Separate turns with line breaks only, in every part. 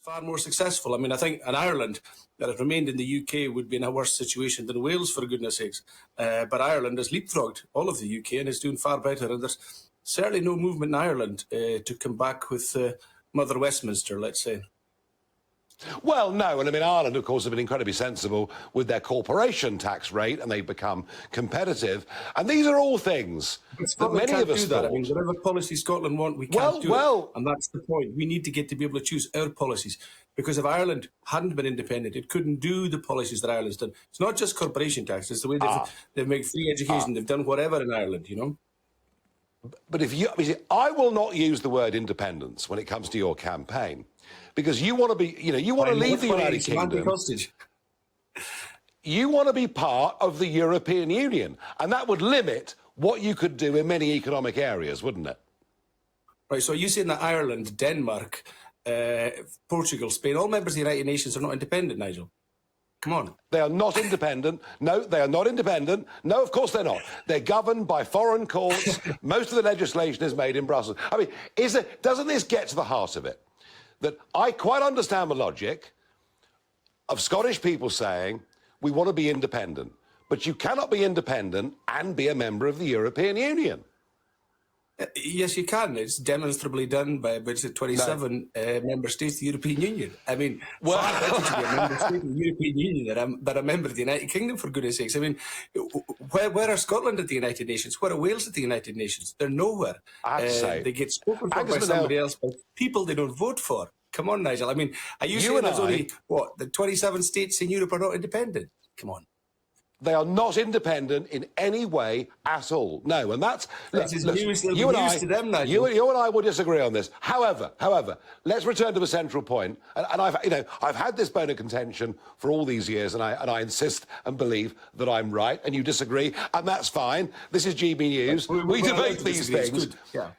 far more successful. I mean, I think in Ireland, that had remained in the UK would be in a worse situation than Wales, for goodness sakes. But Ireland has leapfrogged all of the UK and is doing far better. And there's certainly no movement in Ireland to come back with Mother Westminster, let's say.
Well, no, and I mean, Ireland, of course, have been incredibly sensible with their corporation tax rate, and they've become competitive. And these are all things that many of us thought.
I mean, whatever policy Scotland want, we can't do it. And that's the point. We need to get to be able to choose our policies. Because if Ireland hadn't been independent, it couldn't do the policies that Ireland's done. It's not just corporation tax. It's the way they've made free education. They've done whatever in Ireland, you know.
But I will not use the word independence when it comes to your campaign, because you want to be, you want to leave the United Kingdom. You want to be part of the European Union, and that would limit what you could do in many economic areas, wouldn't it?
Right, so you're saying that Ireland, Denmark, Portugal, Spain, all members of the United Nations are not independent, Nigel? Come on.
They are not independent. No, they are not independent. No, of course they're not. They're governed by foreign courts. Most of the legislation is made in Brussels. I mean, doesn't this get to the heart of it? That I quite understand the logic of Scottish people saying, we want to be independent, but you cannot be independent and be a member of the European Union.
Yes, you can. It's demonstrably done by about 27 member states of the European Union. I mean, well, to be a member state of the European Union that a member of the United Kingdom, for goodness sakes. I mean, where are Scotland at the United Nations? Where are Wales at the United Nations? They're nowhere. They get spoken for by somebody else, but people they don't vote for. Come on, Nigel. I mean, are you saying there's only, the 27 states in Europe are not independent? Come on.
They are not independent in any way at all. No, and that's
you and
I will disagree on this. However, let's return to the central point. And I've had this bone of contention for all these years, and I insist and believe that I'm right, and you disagree, and that's fine. This is GB News. We debate these things.
Yeah.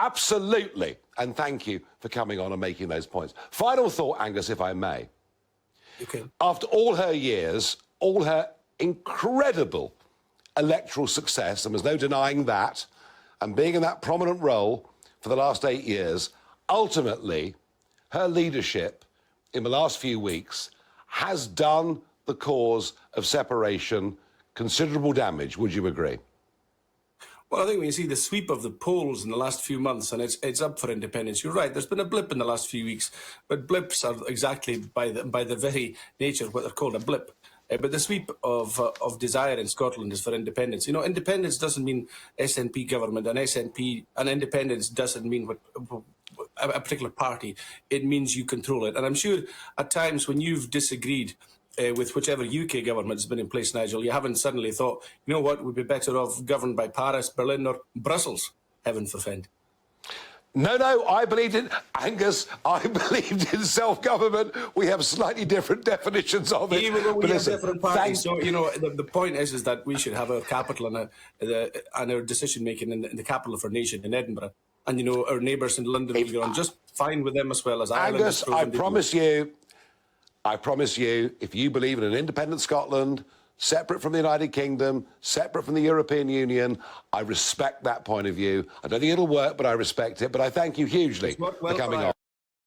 Absolutely, and thank you for coming on and making those points. Final thought, Angus, if I may.
Okay.
After all her years, all her incredible electoral success, and there's no denying that, and being in that prominent role for the last 8 years, ultimately, her leadership in the last few weeks has done the cause of separation considerable damage. Would you agree?
Well, I think when you see the sweep of the polls in the last few months, and it's up for independence, you're right. There's been a blip in the last few weeks, but blips are exactly by the very nature of what they're called, a blip. But the sweep of desire in Scotland is for independence. You know, independence doesn't mean SNP government, and independence doesn't mean a particular party. It means you control it. And I'm sure at times when you've disagreed with whichever UK government has been in place, Nigel, you haven't suddenly thought, you know what, we'd be better off governed by Paris, Berlin or Brussels, heaven forfend.
No, I believed in, Angus, I believed in self-government. We have slightly different definitions of it.
Even though we have different parties. So, you know, the point is that we should have our capital and our decision-making in the capital of our nation, in Edinburgh. And, you know, our neighbours in London will go on just fine with them as well as Ireland.
Angus, I promise you, if you believe in an independent Scotland, separate from the United Kingdom, separate from the European Union, I respect that point of view. I don't think it'll work, but I respect it. But I thank you hugely for coming on.